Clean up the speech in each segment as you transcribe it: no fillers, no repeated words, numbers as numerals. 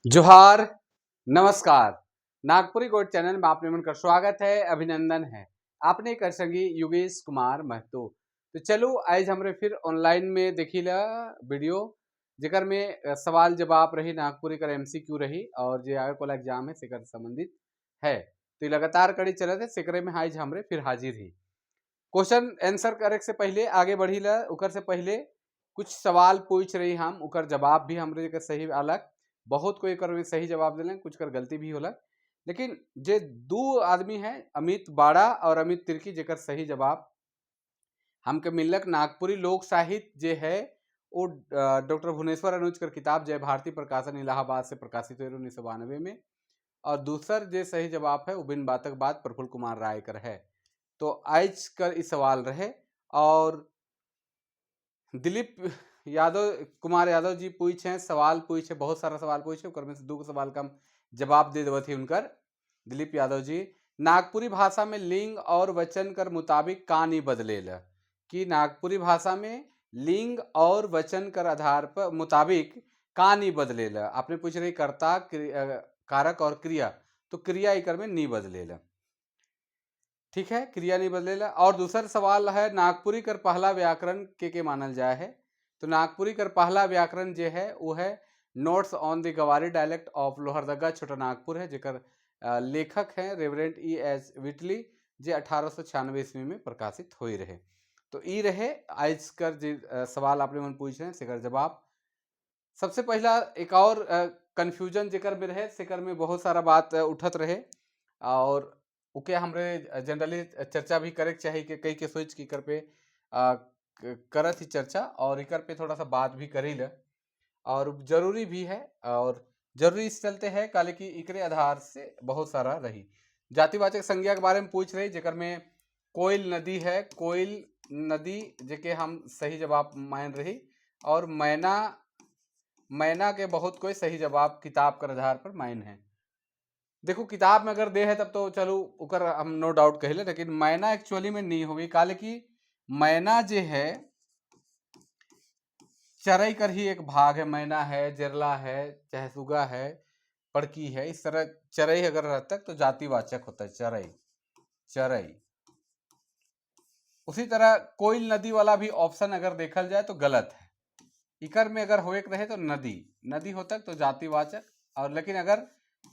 जोहार, नमस्कार। Nagpuri gold channel में आपने मन का स्वागत है, अभिनंदन है। आपने कर संगी योगेश कुमार महतो। तो चलो आज हमरे फिर ऑनलाइन में देखिला वीडियो जेकर में सवाल जवाब रही नागपुरी कर एमसीक्यू रही और जे आगे वाला एग्जाम है सेकर संबंधित है। तो लगातार कड़ी चलत है सेकरे में आज हमरे फिर हाजिर ही। क्वेश्चन आंसर करे से पहले आगे बढ़ीला उकर से पहले कुछ सवाल पूछ रही हम उकर जवाब भी हमरे के सही अलग बहुत कोई कर सही जवाब दिले कुछ कर गलती भी होला। लेकिन जे दो आदमी है अमित बाड़ा और अमित तिर्की जेकर सही जवाब हमके मिलक नागपुरी लोक साहित्य जे है वो डॉक्टर भुवनेश्वर अनुज कर किताब जय भारती प्रकाशन इलाहाबाद से प्रकाशित हुए 1992 में। और दूसर जे सही जवाब है वो बिन बातक बात प्रफुल्ल कुमार राय कर है। तो आज कर इस सवाल रहे और दिलीप यादव कुमार यादव जी पूछे सवाल पूछे बहुत सारा सवाल पूछे उकर में से दो सवाल का जवाब दे देवत ही उनकर। दिलीप यादव जी नागपुरी भाषा में लिंग और वचन कर मुताबिक का नहीं बदलेला कि नागपुरी भाषा में लिंग और वचन कर आधार पर मुताबिक का नहीं बदलेला। आपने पूछ रही कर्ता कारक और क्रिया तो क्रिया इकर में नहीं बदलेला। ठीक है क्रिया नहीं बदलेला। और दूसरा सवाल है नागपुरी कर पहला व्याकरण के मानल जाए है। तो नागपुरी कर पहला व्याकरण जो है वो है नोट्स ऑन द गवारी डायलेक्ट ऑफ लोहरदगा छोटा नागपुर है जेकर लेखक हैं रेवरेंट E.S. विटली जे 1896 ईस्वी में प्रकाशित हुई रहे। तो ई रहे आज कर जे सवाल आपने मन पूछे हैं सेकर जवाब। सबसे पहला एक और कंफ्यूजन जेकर में रहे सेकर में बहुत सारा बात उठत रहे और ओके हमरे जनरली चर्चा भी करे चाहिए कि कई के सोच की कर पे करत ही चर्चा और इकर पे थोड़ा सा बात भी करी ल और जरूरी भी है और जरूरी इस चलते है काले की इकरे आधार से बहुत सारा रही जातिवाचक संज्ञा के बारे में पूछ रही जेकर में कोयल नदी है कोयल नदी जेके हम सही जवाब मान रही और मैना मैना के बहुत कोई सही जवाब किताब के आधार पर मान है। देखो किताब में अगर दे है तब तो चलो उकर हम नो डाउट कहले लेकिन मैना एक्चुअली में नहीं होगी काले की मैना जे है चरई कर ही एक भाग है। मैना है जिरला है चाहे सुगा है पड़की है इस तरह चरई अगर रहता तो जातिवाचक होता है चरई चरई। उसी तरह कोयल नदी वाला भी ऑप्शन अगर देखा जाए तो गलत है। इकर में अगर हो एक रहे तो नदी नदी होता तो जातिवाचक और लेकिन अगर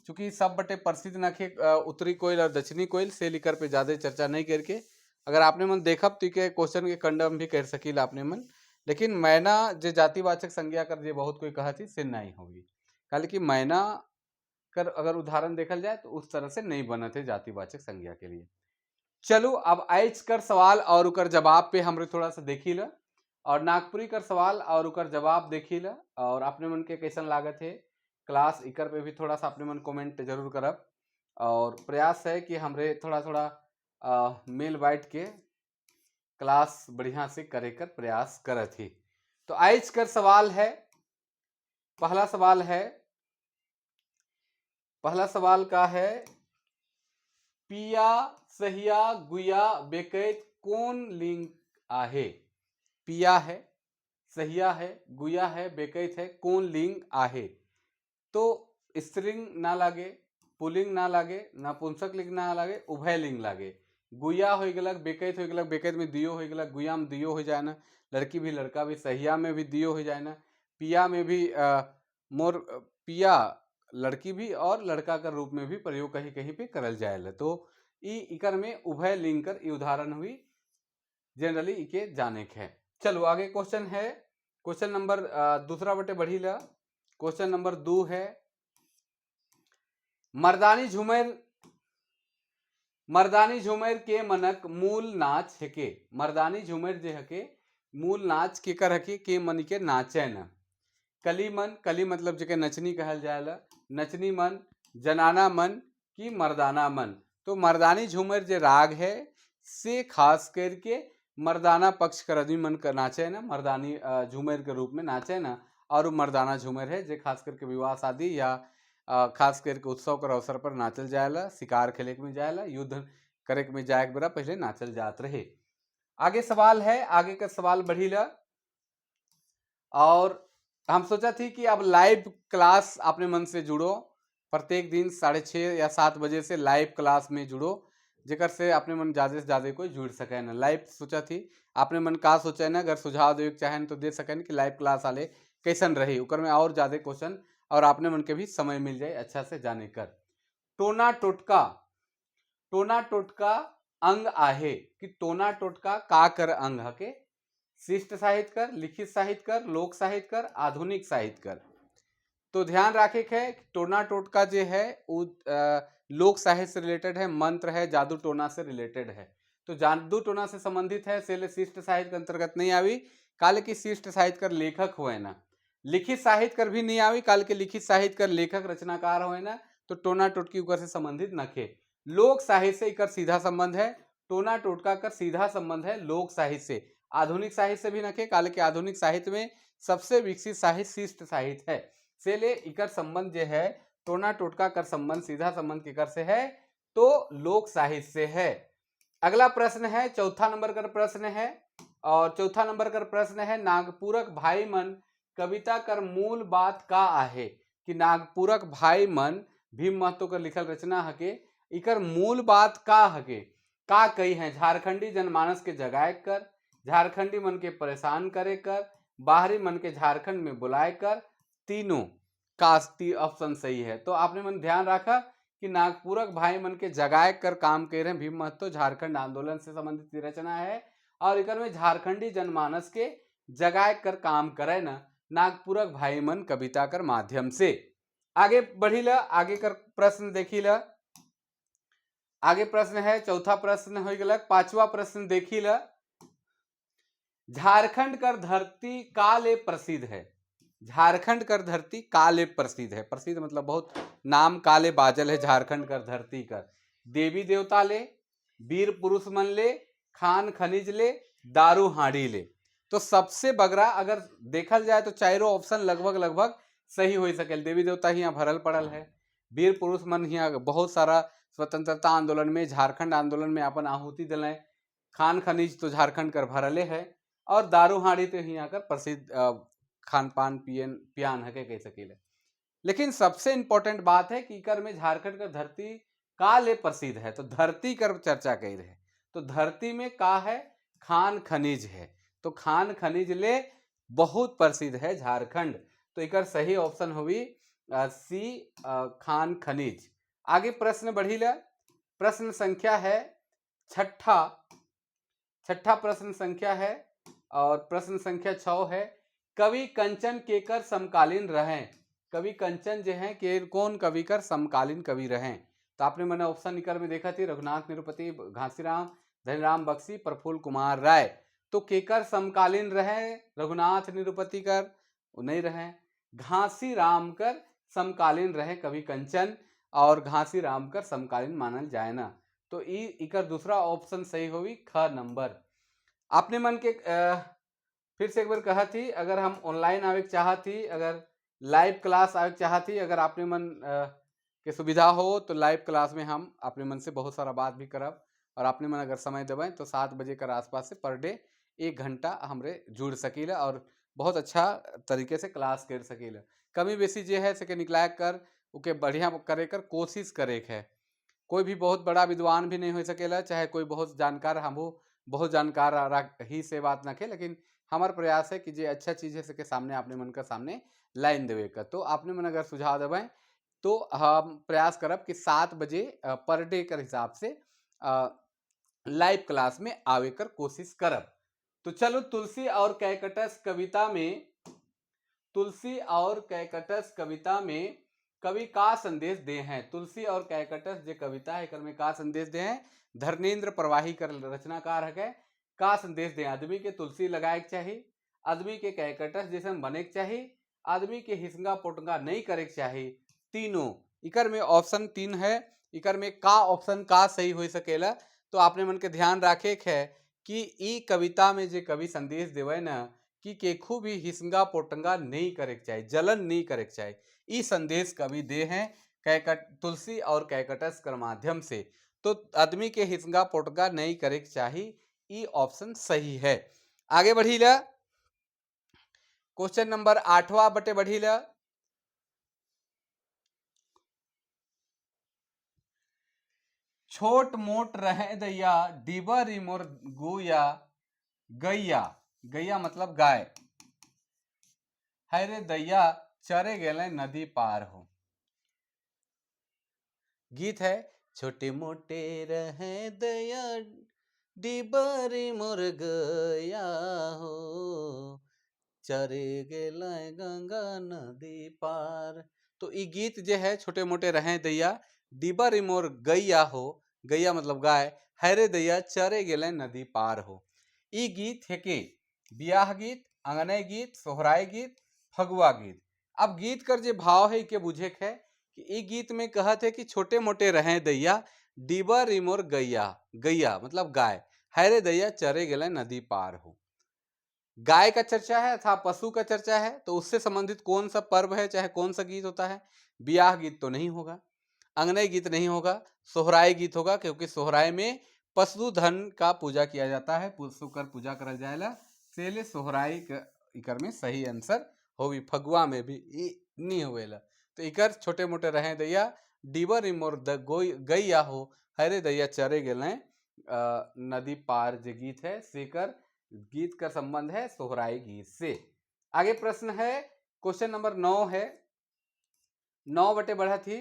चूंकि सब बटे प्रसिद्ध नखे उत्तरी कोयल और दक्षिणी कोयल से लिकर पे ज्यादा चर्चा नहीं करके अगर आपने मन देखब तो के क्वेश्चन के कंडम भी कर सकीला आपने मन। लेकिन मैना जो जातिवाचक संज्ञा कर जे बहुत कोई कहा थी से नहीं होगी कल की मैना कर अगर उदाहरण देखा जाए तो उस तरह से नहीं बना थे जातिवाचक संज्ञा के लिए। चलो अब आज कर सवाल और उकर जवाब पे हमरे थोड़ा सा देखी ल और नागपुरी कर सवाल और उकर जवाब देखी ल और अपने मन के कैसन लागत है क्लास इकर पे भी थोड़ा सा अपने मन कमेंट जरूर करब और प्रयास है कि हमरे थोड़ा थोड़ा मेल बाइट के क्लास बढ़िया से करे कर प्रयास करत ही। तो आज कर सवाल है पहला सवाल का है पिया सहिया गुया बेकैत कौन लिंग आहे। पिया है सहिया है गुया है बेकैत है कौन लिंग आहे। तो स्त्रीलिंग ना लागे पुल्लिंग ना लागे नपुंसक लिंग ना लागे उभय लिंग लागे। गुया हो गलक बेकैत हो गलक बेकैत में दियो हो गलक गुया में दियो हो जाए ना लड़की भी लड़का भी सहिया में भी दियो हो जाए ना पिया में भी मोर पिया लड़की भी और लड़का का रूप में भी प्रयोग कहीं कहीं पे करल जाए। तो इकर में उभय लिंग कर उदाहरण हुई जनरली इके जाने के है। चलो आगे क्वेश्चन है क्वेश्चन नंबर दूसरा बटे बढ़ी ला क्वेश्चन नंबर 2 है मर्दानी झूमर के मनक मूल नाच हके। मर्दानी झूमर जे हके मूल नाच के कर हके के मन के नाचे न कली मन कली मतलब जेके नचनी कहल जाएला नचनी मन जनाना मन की मर्दाना मन। तो मर्दानी झूमर जे राग है से खास करके मर्दाना पक्ष कर आदमी मन का नाचे ना मर्दानी झूमर के रूप में नाचे ना और मर्दाना झूमर है जे खास करके विवाह शादी या खास करके उत्सव के अवसर पर नाचल जाएला शिकार खेले में जाएला युद्ध करे में जाए के बेरा पहले नाचल जात रहे। आगे सवाल है आगे का सवाल बढ़ी ला और हम सोचा थी कि अब लाइव क्लास अपने मन से जुड़ो, प्रत्येक दिन 6:30 या 7 बजे से लाइव क्लास में जुड़ो, जेकर से अपने मन ज़्यादा से ज़्यादा कोई जुड़ सके ना। लाइव सोचा थी, अपने मन का सोचा ना, अगर सुझाव देवे चाहे तो दे सके कि लाइव क्लास आले कैसन रही, उकर में और ज़्यादा क्वेश्चन और अपने मन के भी समय मिल जाए अच्छा से जाने कर। टोना टोटका, टोना टोटका अंग आहे कि टोना टोटका का कर अंग हके? शिष्ट साहित्य कर, लिखित साहित्य कर, लोक साहित्य कर, आधुनिक साहित्य कर। तो ध्यान रखे है टोना टोटका जो है वो लोक साहित्य से रिलेटेड है, मंत्र है, जादू टोना से रिलेटेड है। तो जादू टोना से संबंधित है, से शिष्ट साहित्य के अंतर्गत नहीं आवी, काले की शिष्ट साहित्य कर लेखक हुए ना। लिखित साहित्य कर भी नहीं आवी, काले के लिखित साहित्य कर लेखक रचनाकार हुए ना, तो टोना टोटकी उकर से संबंधित नखे। लोक साहित्य से इकर सीधा संबंध है, टोना टोटका कर सीधा संबंध है लोक साहित्य से। आधुनिक साहित्य से भी नखे, काले के आधुनिक साहित्य में सबसे विकसित साहित्य शिष्ट साहित्य है, से ले इकर संबंध जो है टोना टोटका कर संबंध सीधा संबंध केकर से है, तो लोक साहित्य से है। अगला प्रश्न है, चौथा नंबर का प्रश्न है, और चौथा नंबर का प्रश्न है नागपुरक भाई मन कविता कर मूल बात का आहे? कि नागपुरक भाई मन भीम महतो का लिखल रचना हके, इकर मूल बात का हके? का कही है? झारखंडी जनमानस के जगाए कर, झारखंडी मन के परेशान करे कर, बाहरी मन के झारखंड में बुलाए कर, तीनों का ऑप्शन सही है। तो आपने मन ध्यान रखा कि नागपुरक भाई मन के जगाए कर काम कर रहे हैं भीम महतो, झारखंड आंदोलन से संबंधित रचना है, और इकर में झारखंडी जनमानस के जगाए कर काम करे ना नागपुरक भाई मन कविता कर माध्यम से। आगे बढ़ी ला, आगे कर प्रश्न देखी ला। आगे प्रश्न है, चौथा प्रश्न हो गया। पांचवा प्रश्न देखी ला, झारखंड कर धरती काले प्रसिद्ध है? झारखंड कर धरती काले प्रसिद्ध है, प्रसिद्ध मतलब बहुत नाम काले बाजल है झारखंड कर धरती कर। देवी देवता ले, वीर पुरुष मन ले, खान खनिज ले, दारू हांडी ले। तो सबसे बगरा अगर देखल जाए तो चारों ऑप्शन लगभग लगभग सही हो सके। देवी देवता यहाँ भरल पड़ल है, वीर पुरुष मन यहाँ बहुत सारा स्वतंत्रता आंदोलन में, झारखंड आंदोलन में अपन आहुति दिले, खान खनिज तो झारखंड कर भरले है, और दारू हांडी तो यहाँ कर प्रसिद्ध खान पान पियान है कह सकीले। लेकिन सबसे इंपॉर्टेंट बात है कि इकर में झारखंड का धरती का ले प्रसिद्ध है, तो धरती कर चर्चा कही रहे, तो धरती में का है? खान खनिज है, तो खान खनिज ले बहुत प्रसिद्ध है झारखंड, तो इकर सही ऑप्शन हुई सी खान खनिज। आगे प्रश्न बढ़ी ला, प्रश्न संख्या है छठा प्रश्न संख्या है, और प्रश्न संख्या 6 है, कवि कंचन केकर समकालीन रहे? कवि कंचन जो है के कौन कवि कर समकालीन कवि रहे? तो आपने मैंने ऑप्शन निकल में देखा थी, रघुनाथ निरुपति, घासीराम, धनीराम बख्शी, प्रफुल्ल कुमार राय। तो केकर समकालीन रहे? रघुनाथ निरुपति कर नहीं रहे, घासी राम कर समकालीन रहे कवि कंचन, और घासी राम कर समकालीन मानल जाए ना। तो इकर दूसरा ऑप्शन सही होगी ख नंबर। आपने मन के फिर से एक बार कहा थी, अगर हम ऑनलाइन आवे चाहती, अगर लाइव क्लास आवे चाहती, अगर आपने मन के सुविधा हो तो लाइव क्लास में हम अपने मन से बहुत सारा बात भी करब, और आपने मन अगर समय देवें तो 7 बजे कर आसपास से पर डे 1 घंटा हमरे जुड़ सकीला, और बहुत अच्छा तरीके से क्लास कर सकीला। कमी बेसी जे है से निकला कर उके बढ़िया करे कर कोशिश करे है। कोई भी बहुत बड़ा विद्वान भी नहीं हो सकेला, चाहे कोई बहुत जानकार, हम बहुत जानकार ही से बात ना खे, लेकिन हमार प्रयास है कि जे अच्छा चीज है सके सामने अपने मन का सामने लाइन देवे का। तो आपने मन अगर सुझाव देवें तो हम प्रयास करब कि 7 बजे पर डे कर हिसाब से लाइव क्लास में आवे कर कोशिश करब। तो चलो, तुलसी और कैकटस कविता में, तुलसी और कैकटस कविता में कवि का संदेश दे हैं? तुलसी और कैकटस जो कविता है कर में का संदेश दे हैं? धर्मेंद्र प्रवाही कर रचनाकार है, का संदेश दे? आदमी के तुलसी लगाए के चाहिए, आदमी के कैकटस जैसे बने के चाहिए, आदमी के हिसंगा पोटंगा नहीं करे के चाहिए, तीनों। इकर में ऑप्शन 3 है, इकर में का ऑप्शन का सही हो सकेला? तो आपने मन के ध्यान रखे है कि ई कविता में जो कवि संदेश देवे ना कि केखू भी हिसंगा पोटंगा नहीं करे के चाहिए, जलन नहीं करे के चाहिए, ई संदेश कवि दे हैं तुलसी और कैकटस कर माध्यम से। तो आदमी के हिसंगा पोटंगा नहीं करे के चाहिए, ई ऑप्शन सही है। आगे बढ़ी ला, क्वेश्चन नंबर 8वां बटे बढ़ी ल। छोट मोट रहे दैया डिबा रिमोर गुया गैया, गैया मतलब गाय, है रे दैया चरे गेले नदी पार हो। गीत है छोटे मोटे रहे दया डिबरी मोर गया हो, चरे गेले गंगा नदी पार। तो ये गीत जो है छोटे मोटे रहे दैया डिबरी मोर गैया हो, गैया मतलब गाय, हैरे दैया चरे गेले नदी पार हो। ई गीत है के ब्याह गीत, अंगने गीत, सोहराय गीत, फगुआ गीत। अब गीत कर जे भाव है के बुझे है कि ई गीत में कहत है कि छोटे मोटे रहे दैया डिबा रिमोर गैया, गैया मतलब गाय, हैरे दैया चरे गेले नदी पार हो। गाय का चर्चा है अथवा पशु का चर्चा है, तो उससे संबंधित कौन सा पर्व है, चाहे कौन सा गीत होता है? ब्याह गीत तो नहीं होगा, अंगने गीत नहीं होगा, सोहराय गीत होगा, क्योंकि सोहराय में पशुधन का पूजा किया जाता है, पशु कर पूजा करल जाएला, सेले सोहराय इकर में सही आंसर होगी। फगुआ में भी नहीं होवेला। तो इकर छोटे मोटे रहे दैया डिबर इमोर गैया हो, हरे दैया चरे गेले नदी पार जे गीत है सेकर गीत का संबंध है सोहराय गीत से। आगे प्रश्न है क्वेश्चन नंबर 9 है, 9 बटे बढ़ा थी।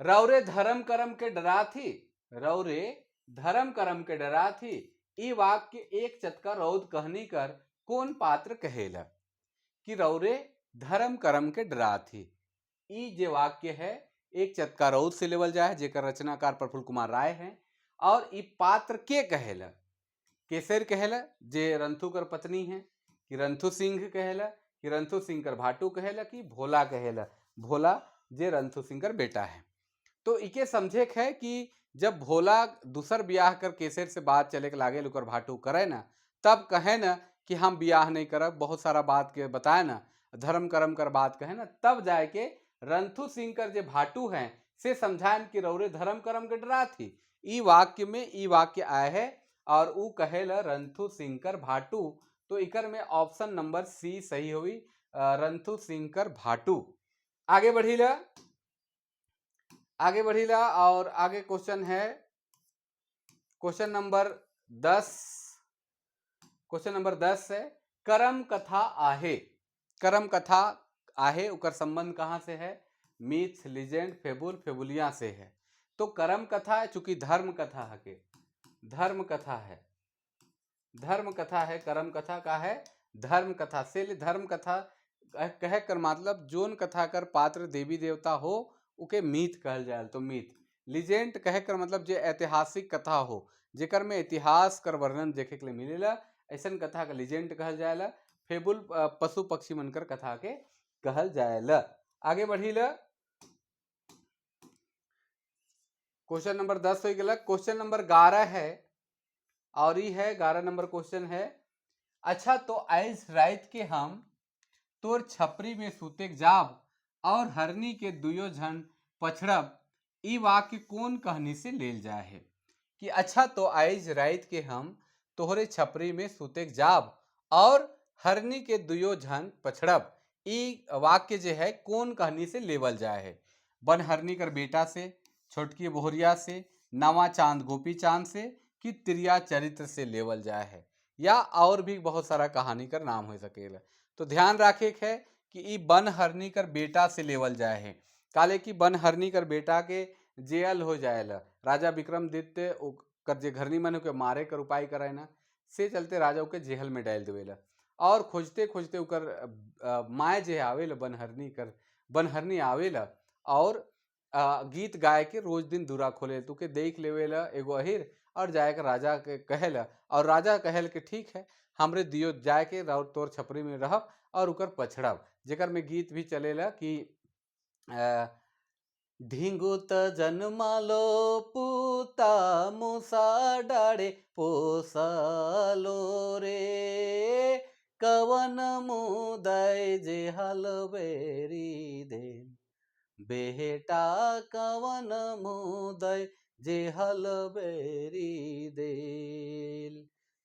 रौरे धर्म कर्म के डरा थी, रौरे धर्म कर्म के डरा थी, ई वाक्य एक चतका रौद कहनी कर कौन पात्र कहेला? कि रौरे धर्म कर्म के डरा थी, ई जे वाक्य है एक चतका रौद से लेवल जाए, जेकर रचनाकार प्रफुल्ल कुमार राय हैं। और ई पात्र के कहेला? केसर कहेला जे रंथु कर पत्नी है, कि रंथु सिंह कहेला, कि रंथु सिंह कर भाटू कहेला, कि भोला कहेला, भोला जे रंथु सिंह कर बेटा है। तो इके समझे है कि जब भोला दूसर ब्याह कर केसर से बात चले के लागे लुकर भाटू करे ना, तब कहे ना कि हम ब्याह नहीं करब, बहुत सारा बात के बताए ना, धर्म कर्म कर बात कहे ना, तब जाए के रंथु सिंह कर जे भाटू हैं से समझाएन कि रौरे धर्म कर्म के डरा थी। ई वाक्य में ई वाक्य आए है और ऊ कहेला रंथु सिंह कर भाटू। तो इकर में ऑप्शन नंबर सी सही हुई, रंथु सिंह कर भाटू। आगे बढ़ीला, आगे बढ़ीला और आगे क्वेश्चन है क्वेश्चन नंबर 10। क्वेश्चन नंबर 10 है करम कथा आहे, करम कथा आहे उकर संबंध कहां से है? मिथ, लीजेंड, फेबुल, फेबुलिया से है। तो करम कथा चूंकि धर्म कथा है के, धर्म कथा है, धर्म कथा है, करम कथा का है धर्म कथा से। धर्म कथा कहे कर मतलब जोन कथा कर पात्र देवी देवता हो उके मीत कहल जाए, तो मीत। लीजेंड कहे कर मतलब जे ऐतिहासिक कथा हो, जेकर में इतिहास कर वर्णन देखे के लिए मिलेला, ऐसा कथा का लीजेंड कहल जाएला। फेबुल पशु पक्षी मनकर कथा के कहल जाएला। आगे बढ़ीला, क्वेश्चन नंबर 10 हो गया। क्वेश्चन नंबर 11 है और ये है 11 नंबर क्वेश्चन है। अच्छा तो आज रात के हम तोर छपरी में सूते जाब और हरनी के दुयो झन पछड़ब, ई वाक्य कौन कहनी से लेल जाए है? कि अच्छा तो आज रात के हम तोहरे छपरी में सूते जाब और हरनी के दुयो झन पछड़ब, ई वाक्य जो है कौन कहनी से लेवल जाए है? बन हरनी कर बेटा से, छोटकी बोहरिया से, नवा चांद गोपी चांद से, कि त्रिया चरित्र से लेवल जाए है, या और भी बहुत सारा कहानी कर नाम हो सकेला। तो ध्यान रखे है कि ई बन हरनी कर बेटा से लेवल जाए है, काले की बन हरनी कर बेटा के जेल हो जाएला, राजा विक्रमादित्य कर जे घरनी मन के मारे कर उपाय करे ना, से चलते राजा के जेल में डाल देवेला। और खोजते खोजते उकर माए जे आवेला बनहरनी आवेला और गीत गाय के रोज दिन दूरा खोले, तुके देख लेवेला एगो अहिर और जाए के राजा के कहेला, और राजा कहेल के ठीक है हमरे दियो जाए के तोर छपरी में रहब और उकर पछड़ब, जेकर में गीत भी चलेला कि ढिंगुत जन्मालो पूता मूसा डाड़े पोसालो रे, कवन मुदय जे हलबेरी देन बेटा, कवन मुदय जे हलबेरी देल।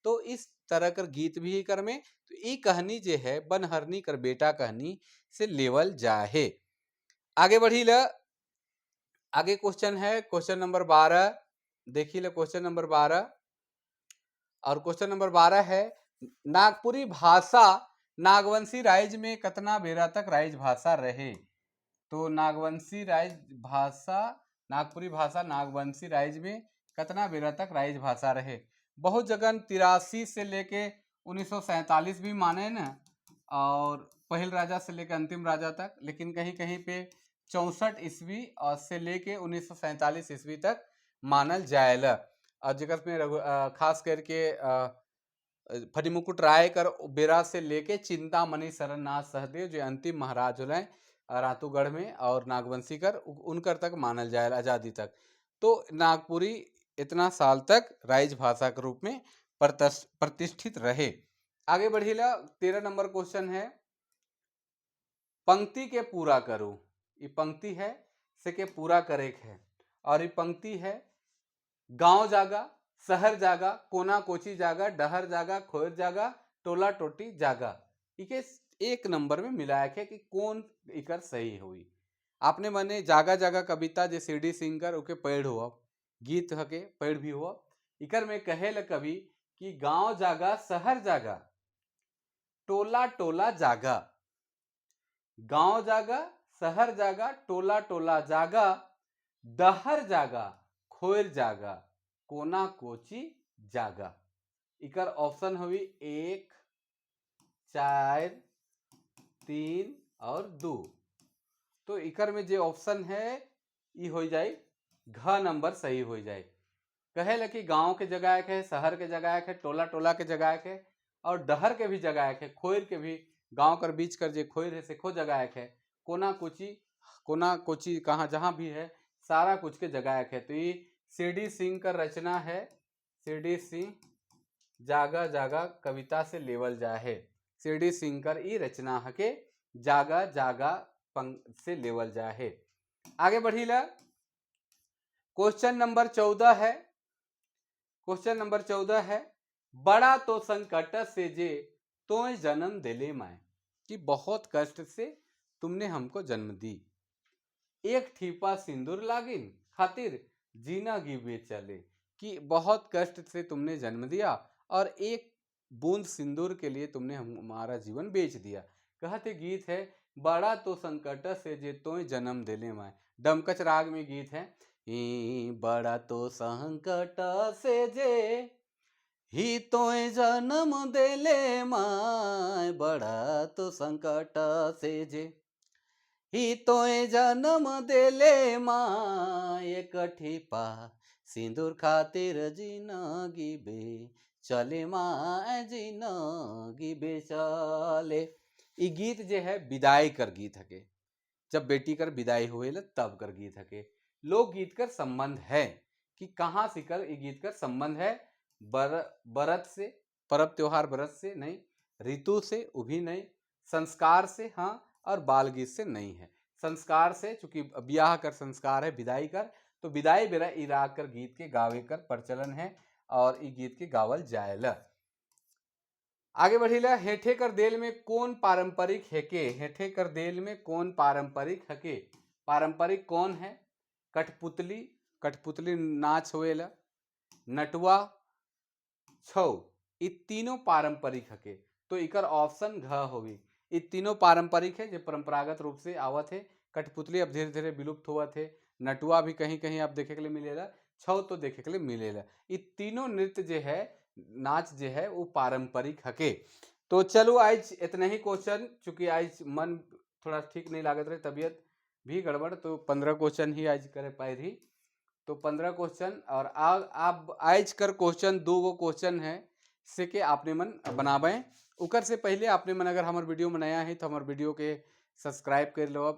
तो इस तरह कर गीत भी कर में तो ई कहानी जे है बनहरनी कर बेटा कहानी से लेवल जाहे। आगे बढ़ी ल, आगे क्वेश्चन है क्वेश्चन नंबर 12। देखिए क्वेश्चन नंबर 12, और क्वेश्चन नंबर 12 है नागपुरी भाषा नागवंशी राज्य में कितना बेरा तक राज्य भाषा रहे। तो नागवंशी राज्य भाषा नागपुरी भाषा नागवंशी राज्य में कितना बेरा तक राज्य भाषा रहे। बहुत जगह 83 से लेके 1947 भी माने न, और पहल राजा से लेके अंतिम राजा तक, लेकिन कहीं कहीं पे 64 ईस्वी और से लेके 1947 ईस्वी तक मानल जाएला। और जगत में खास करके फणिमुकुट राय कर बेरा से लेके चिंतामणि शरणनाथ सहदेव जो अंतिम महाराज हो रातूगढ़ में और नागवंशी कर उनकर तक मानल जाए आजादी तक। तो नागपुरी इतना साल तक राज्य भाषा के रूप में प्रतिष्ठित रहे। आगे बढ़ीला 13 नंबर क्वेश्चन है पंक्ति के पूरा करो। ये पंक्ति है से के पूरा करे है, और ये पंक्ति है गांव जागा शहर जागा कोना कोची जागा डहर जागा खोर जागा टोला टोटी जागा। इके एक नंबर में मिलाया है कि कौन इकर सही हुई। आपने मने जागा जागा कविता जे सीडी सिंगर ओके पढ़ हुआ गीत हके पढ़ भी हुआ। इकर में कहे ल कवि कि गांव जागा शहर जागा टोला टोला जागा, गांव जागा शहर जागा टोला टोला जागा डहर जागा खोर जागा कोना कोची जागा। इकर ऑप्शन हुई 1 4 3 और 2। तो इकर में जो ऑप्शन है ये हो जाए घ नंबर सही हो जाए। कहे ल कि गांव के जगह एक है शहर के जगह एक है टोला टोला के जगह एक है और डहर के भी जगह एक है खोर के भी गांव कर बीच कर जे खोर है से खो जगह एक है कोना कोची कहाँ जहाँ भी है सारा कुछ के जगह एक है। तो ये सीडी सिंह का रचना है, सीडी सिंह जागा जागा कविता से लेवल जाए। सीडी सिंह कर ई रचना हके जागा जागा से लेवल जाए। आगे बढ़ी ला क्वेश्चन नंबर 14 है, क्वेश्चन नंबर 14 है बड़ा तो संकट से जे तो जन्म दिले माए, कि बहुत कष्ट से तुमने हमको जन्म दी। एक ठीपा सिंदूर लागिन खातिर जीना गिवे चले, कि बहुत कष्ट से तुमने जन्म दिया और एक बूंद सिंदूर के लिए तुमने हमारा जीवन बेच दिया। कहते गीत है बड़ा तो संकट से जे तो जन्म दिले माए। डमकच राग में गीत है बड़ा तो संकट से जे ही तो जन्म दिले माए, बड़ा तो संकट से जे ही तो जन्म दिले माए, एक ठीपा सिंदूर खातिर जिंदगी बे चले माए जिंदगी बे चले। ये गीत जे है विदाई कर गीत हके, जब बेटी कर विदाई हुए तब कर गीत हके। लोक गीत कर संबंध है कि कहाँ से कर ये गीत कर संबंध है बरत से, पर्व त्योहार व्रत से नहीं, ऋतु से वो भी नहीं, संस्कार से हाँ, और बाल गीत से नहीं है। संस्कार से चूंकि ब्याह कर संस्कार है विदाई कर, तो विदाई बेरा इराक कर गीत के गावे कर प्रचलन है और ये गीत के गावल जायला। आगे बढ़ीला हेठे कर देल में कौन पारंपरिक हेके। हेठे कर देल में कौन पारंपरिक हके। पारंपरिक कौन है? कठपुतली, कठपुतली नाच होएला, नटुआ, छौ, ये तीनों पारंपरिक हके। तो इकर ऑप्शन घ होगी। ये तीनों पारंपरिक है जो परंपरागत रूप से आवत है। कठपुतली अब धीरे धीरे विलुप्त हुआ थे, नटुआ भी कहीं कहीं अब देखे के लिए मिलेला, छौ तो देखे के लिए मिलेला। ये तीनों नृत्य जो है नाच जो है वो पारंपरिक हके। तो चलो आज इतना ही क्वेश्चन, चूंकि आज मन थोड़ा ठीक नहीं लागत रहे, तबीयत भी गड़बड़, तो 15 क्वेश्चन ही आज करे पाए रही। तो 15 क्वेश्चन और आप आज कर क्वेश्चन 2 क्वेश्चन है से के आपने मन बनाबे। उकर से पहले आपने मन अगर हमारे वीडियो में नया है तो हमारे वीडियो के सब्सक्राइब कर लो,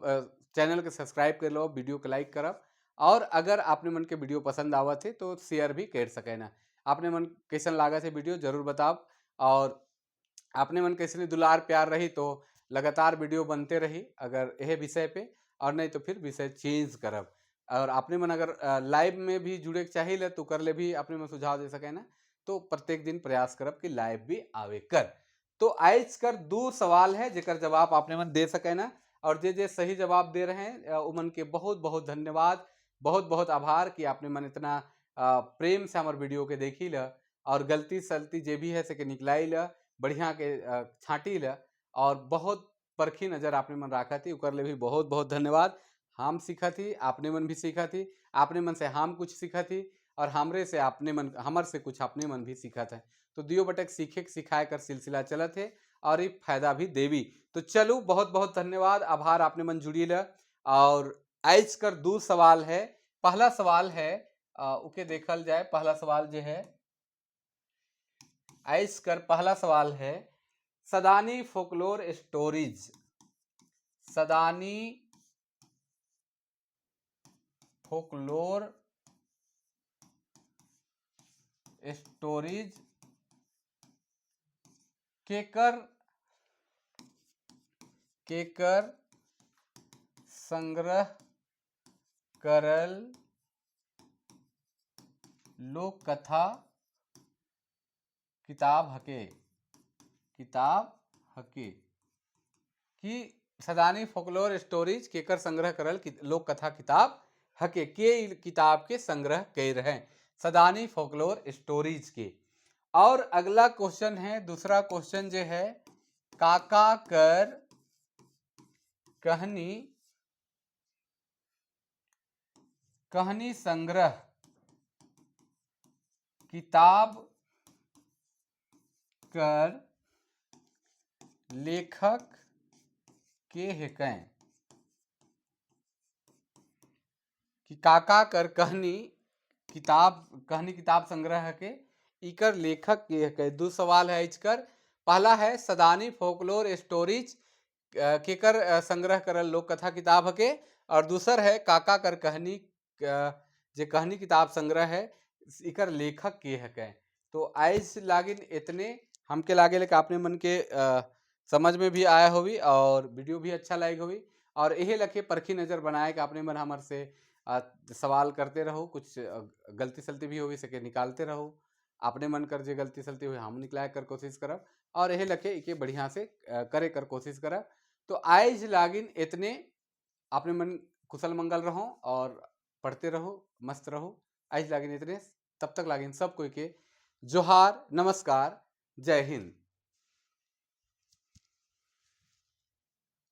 चैनल के सब्सक्राइब कर लो, वीडियो को लाइक करब, और अगर आपने मन के वीडियो पसंद आवत है तो शेयर भी कर सके ना। आपने मन कैसन लागत है वीडियो जरूर बताओ, और आपने मन कैसे दुलार प्यार रही तो लगातार वीडियो बनते रही अगर यह विषय पे, और नहीं तो फिर विषय चेंज करब। और आपने मन अगर लाइव में भी जुड़े के चाहिए तो कर ले भी आपने मन सुझाव दे सके ना, तो प्रत्येक दिन प्रयास करब कि लाइव भी आवे कर। तो आज कर 2 सवाल है जेकर जवाब आपने मन दे सके ना, और जे सही जवाब दे रहे हैं उमन के बहुत बहुत धन्यवाद, बहुत बहुत आभार कि आपने मन इतना प्रेम से हमारे वीडियो के देखी ल, और गलती सलती जे भी है सके निकलाई ल, बढ़िया के छाटी ल, और बहुत परखी नजर आपने मन रखा थी, उकर ले भी बहुत बहुत धन्यवाद। हम सीखा थी, आपने मन भी सीखा थी, आपने मन से हम कुछ सीखा थी, और हमरे से आपने मन हमर से कुछ अपने मन भी सीखा था। तो दियो बटक सीखे सिखाए कर सिलसिला चलत है, और ये फायदा भी देवी। तो चलो बहुत बहुत धन्यवाद, आभार आपने मन जुड़ी ल। और आज कर 2 सवाल है। पहला सवाल है उके देखल जाए। पहला सवाल जो है आज कर पहला सवाल है, Sadani folklore stories, Sadani folklore stories केकर संग्रह करल लोक कथा किताब हके कि सदानी फोकलोर स्टोरीज केकर संग्रह करल लोक कथा किताब हके, के किताब के संग्रह कर रहे सदानी फोकलोर स्टोरीज के। और अगला क्वेश्चन है, दूसरा क्वेश्चन जो है, काका कर कहानी संग्रह किताब कर लेखक के हेकै, कि काका कर कहानी किताब संग्रह के इकर लेखक के हेकै। 2 सवाल है इसकर। पहला है सदानी फोकलोर स्टोरीज केकर संग्रह करल लोक कथा किताब हके, और दूसर है काका कर कहानी जे कहानी किताब संग्रह है इकर लेखक के हकै। तो आज लागिन इतने हमके लागे ले आपने मन के समझ में भी आया होगी, और वीडियो भी अच्छा लाइक होगी, और यही लखे परखी नजर बनाए कि आपने मन हमारे से सवाल करते रहो, कुछ गलती सलती भी होगी सके निकालते रहो, आपने मन कर जे गलती सलती हुई हम निकलाए कर कोशिश करब, और यही लखे इके बढ़िया से करे कर कोशिश करब। तो आज लागिन इतने, आपने मन कुशल मंगल रहो और पढ़ते रहो, मस्त रहो। आज लागिन इतने, तब तक लागिन सब कोई के जोहार, नमस्कार, जय हिंद।